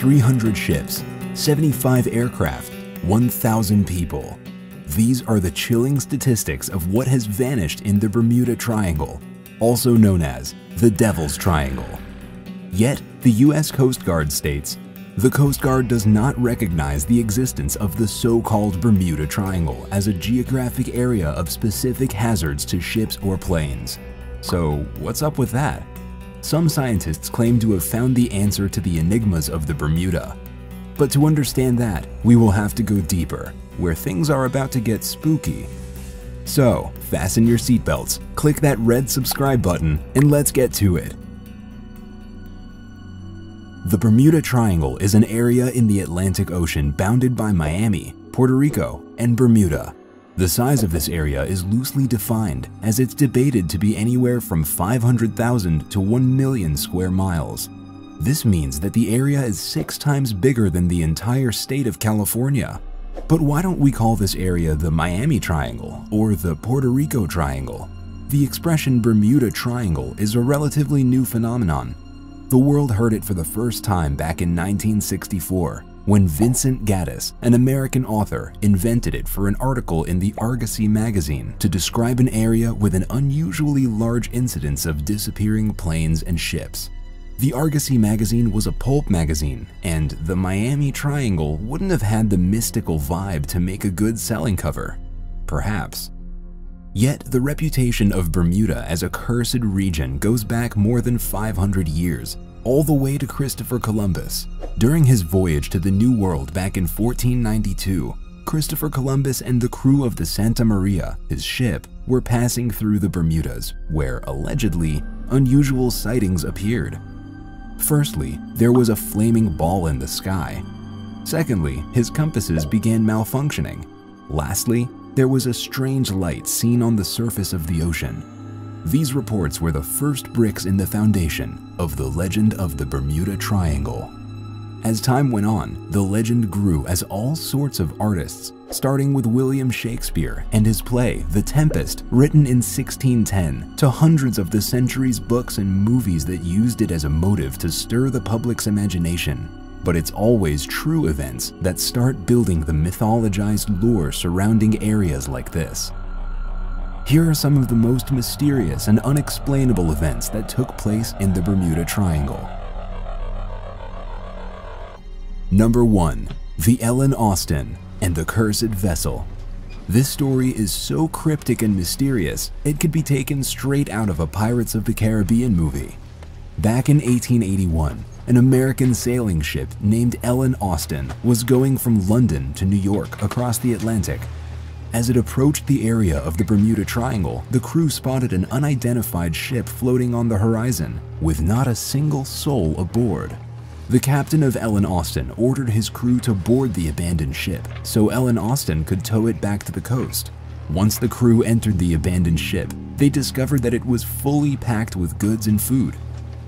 300 ships, 75 aircraft, 1,000 people. These are the chilling statistics of what has vanished in the Bermuda Triangle, also known as the Devil's Triangle. Yet, the US Coast Guard states, the Coast Guard does not recognize the existence of the so-called Bermuda Triangle as a geographic area of specific hazards to ships or planes. So, what's up with that? Some scientists claim to have found the answer to the enigmas of the Bermuda. But to understand that, we will have to go deeper, where things are about to get spooky. So, fasten your seatbelts, click that red subscribe button, and let's get to it. The Bermuda Triangle is an area in the Atlantic Ocean bounded by Miami, Puerto Rico, and Bermuda. The size of this area is loosely defined, as it's debated to be anywhere from 500,000 to 1 million square miles. This means that the area is 6 times bigger than the entire state of California. But why don't we call this area the Miami Triangle or the Puerto Rico Triangle? The expression Bermuda Triangle is a relatively new phenomenon. The world heard it for the first time back in 1964, when Vincent Gaddis, an American author, invented it for an article in the Argosy magazine to describe an area with an unusually large incidence of disappearing planes and ships. The Argosy magazine was a pulp magazine, and the Miami Triangle wouldn't have had the mystical vibe to make a good selling cover. Perhaps. Yet, the reputation of Bermuda as a cursed region goes back more than 500 years, all the way to Christopher Columbus. During his voyage to the New World back in 1492, Christopher Columbus and the crew of the Santa Maria, his ship, were passing through the Bermudas, where, allegedly, unusual sightings appeared. Firstly, there was a flaming ball in the sky. Secondly, his compasses began malfunctioning. Lastly, there was a strange light seen on the surface of the ocean. These reports were the first bricks in the foundation of the legend of the Bermuda Triangle. As time went on, the legend grew as all sorts of artists, starting with William Shakespeare and his play The Tempest, written in 1610, to hundreds of the century's books and movies that used it as a motive to stir the public's imagination. But it's always true events that start building the mythologized lore surrounding areas like this. Here are some of the most mysterious and unexplainable events that took place in the Bermuda Triangle. Number 1. The Ellen Austin and the Cursed Vessel. This story is so cryptic and mysterious, it could be taken straight out of a Pirates of the Caribbean movie. Back in 1881, an American sailing ship named Ellen Austin was going from London to New York across the Atlantic. As it approached the area of the Bermuda Triangle, the crew spotted an unidentified ship floating on the horizon, with not a single soul aboard. The captain of Ellen Austin ordered his crew to board the abandoned ship, so Ellen Austin could tow it back to the coast. Once the crew entered the abandoned ship, they discovered that it was fully packed with goods and food.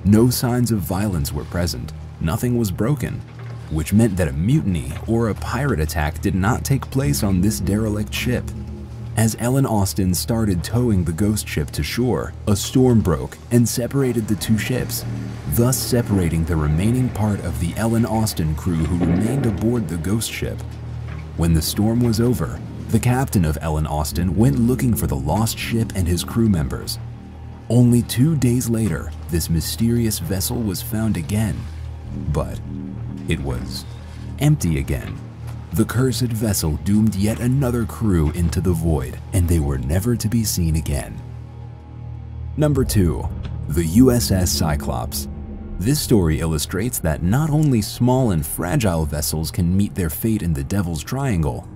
No signs of violence were present, nothing was broken, which meant that a mutiny or a pirate attack did not take place on this derelict ship. As Ellen Austin started towing the ghost ship to shore, a storm broke and separated the two ships, thus separating the remaining part of the Ellen Austin crew who remained aboard the ghost ship. When the storm was over, the captain of Ellen Austin went looking for the lost ship and his crew members. Only 2 days later, this mysterious vessel was found again, but it was empty again. The cursed vessel doomed yet another crew into the void, and they were never to be seen again. Number 2. The USS Cyclops. This story illustrates that not only small and fragile vessels can meet their fate in the Devil's Triangle.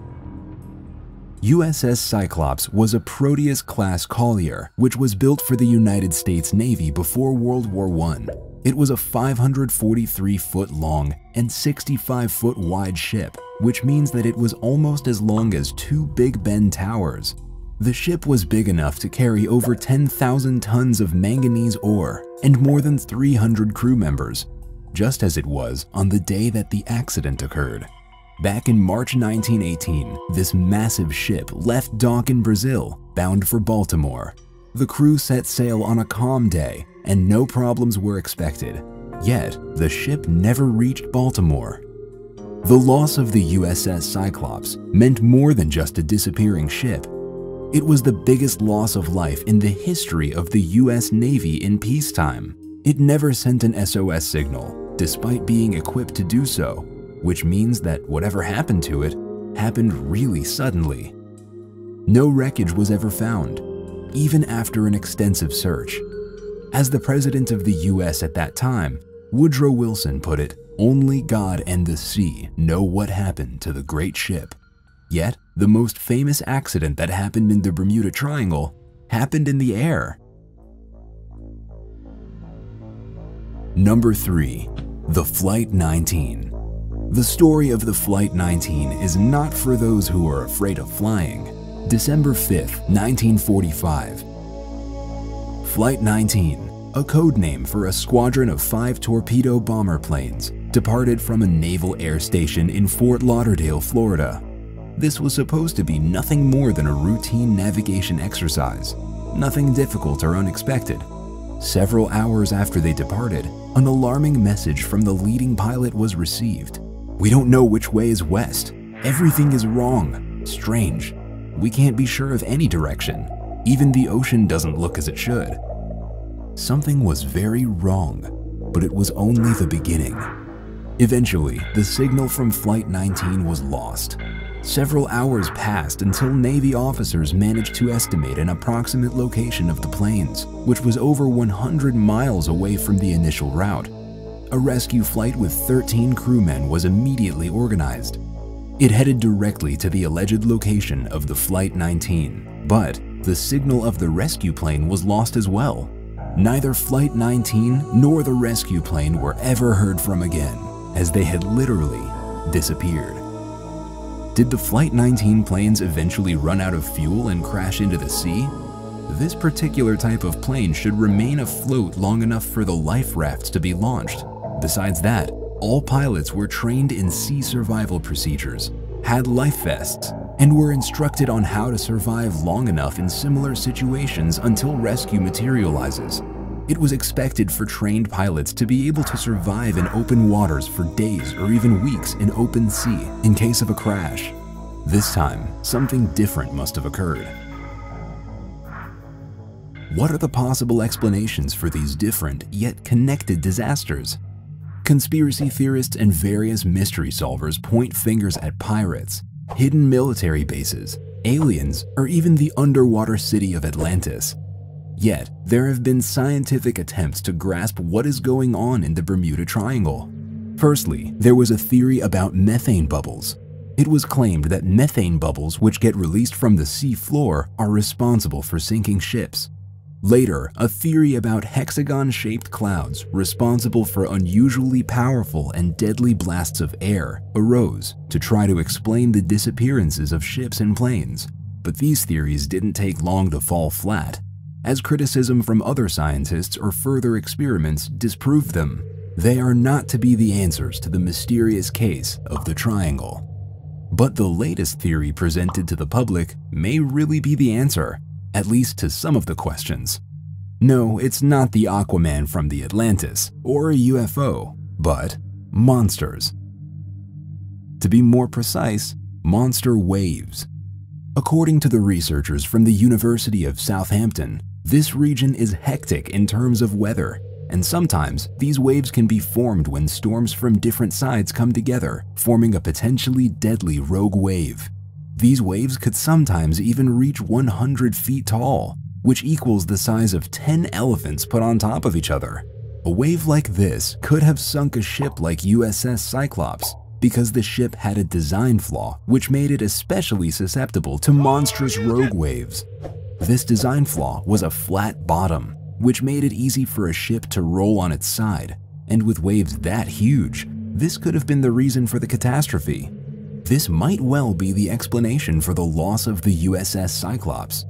USS Cyclops was a Proteus-class collier which was built for the United States Navy before World War I. It was a 543-foot long and 65-foot wide ship, which means that it was almost as long as 2 Big Ben towers. The ship was big enough to carry over 10,000 tons of manganese ore and more than 300 crew members, just as it was on the day that the accident occurred. Back in March 1918, this massive ship left dock in Brazil, bound for Baltimore. The crew set sail on a calm day, and no problems were expected. Yet, the ship never reached Baltimore. The loss of the USS Cyclops meant more than just a disappearing ship. It was the biggest loss of life in the history of the US Navy in peacetime. It never sent an SOS signal, despite being equipped to do so, which means that whatever happened to it happened really suddenly. No wreckage was ever found, even after an extensive search. As the President of the US at that time, Woodrow Wilson put it, "Only God and the sea know what happened to the great ship." Yet, the most famous accident that happened in the Bermuda Triangle happened in the air. Number 3. The Flight 19. The story of the Flight 19 is not for those who are afraid of flying. December 5th, 1945. Flight 19, a code name for a squadron of 5 torpedo bomber planes, departed from a naval air station in Fort Lauderdale, Florida. This was supposed to be nothing more than a routine navigation exercise, nothing difficult or unexpected. Several hours after they departed, an alarming message from the leading pilot was received. "We don't know which way is west. Everything is wrong. Strange. We can't be sure of any direction. Even the ocean doesn't look as it should." Something was very wrong, but it was only the beginning. Eventually, the signal from Flight 19 was lost. Several hours passed until Navy officers managed to estimate an approximate location of the planes, which was over 100 miles away from the initial route. A rescue flight with 13 crewmen was immediately organized. It headed directly to the alleged location of the Flight 19, but the signal of the rescue plane was lost as well. Neither Flight 19 nor the rescue plane were ever heard from again, as they had literally disappeared. Did the Flight 19 planes eventually run out of fuel and crash into the sea? This particular type of plane should remain afloat long enough for the life rafts to be launched. Besides that, all pilots were trained in sea survival procedures, had life vests, and were instructed on how to survive long enough in similar situations until rescue materializes. It was expected for trained pilots to be able to survive in open waters for days or even weeks in open sea in case of a crash. This time, something different must have occurred. What are the possible explanations for these different yet connected disasters? Conspiracy theorists and various mystery solvers point fingers at pirates, hidden military bases, aliens, or even the underwater city of Atlantis. Yet, there have been scientific attempts to grasp what is going on in the Bermuda Triangle. Firstly, there was a theory about methane bubbles. It was claimed that methane bubbles, which get released from the sea floor, are responsible for sinking ships. Later, a theory about hexagon-shaped clouds responsible for unusually powerful and deadly blasts of air arose to try to explain the disappearances of ships and planes. But these theories didn't take long to fall flat, as criticism from other scientists or further experiments disproved them. They are not to be the answers to the mysterious case of the Triangle. But the latest theory presented to the public may really be the answer, at least to some of the questions. No, it's not the Aquaman from the Atlantis or a UFO, but monsters. To be more precise, monster waves. According to the researchers from the University of Southampton, this region is hectic in terms of weather, and sometimes these waves can be formed when storms from different sides come together, forming a potentially deadly rogue wave. These waves could sometimes even reach 100 feet tall, which equals the size of 10 elephants put on top of each other. A wave like this could have sunk a ship like USS Cyclops, because the ship had a design flaw which made it especially susceptible to monstrous rogue waves. This design flaw was a flat bottom, which made it easy for a ship to roll on its side, and with waves that huge, this could have been the reason for the catastrophe. This might well be the explanation for the loss of the USS Cyclops.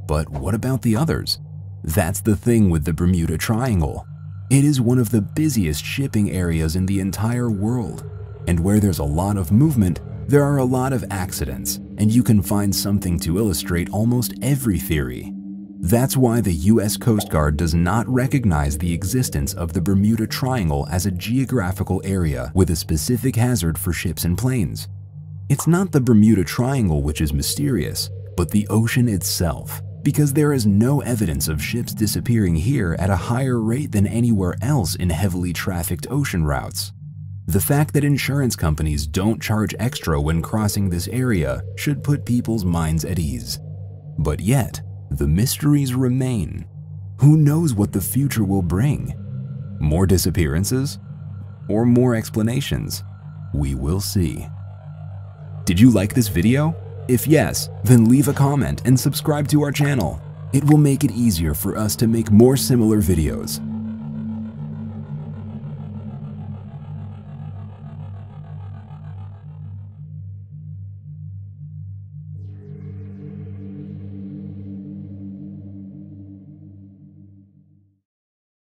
But what about the others? That's the thing with the Bermuda Triangle. It is one of the busiest shipping areas in the entire world, and where there's a lot of movement, there are a lot of accidents, and you can find something to illustrate almost every theory. That's why the US Coast Guard does not recognize the existence of the Bermuda Triangle as a geographical area with a specific hazard for ships and planes. It's not the Bermuda Triangle which is mysterious, but the ocean itself, because there is no evidence of ships disappearing here at a higher rate than anywhere else in heavily trafficked ocean routes. The fact that insurance companies don't charge extra when crossing this area should put people's minds at ease. But yet, the mysteries remain. Who knows what the future will bring? More disappearances? Or more explanations? We will see. Did you like this video? If yes, then leave a comment and subscribe to our channel. It will make it easier for us to make more similar videos.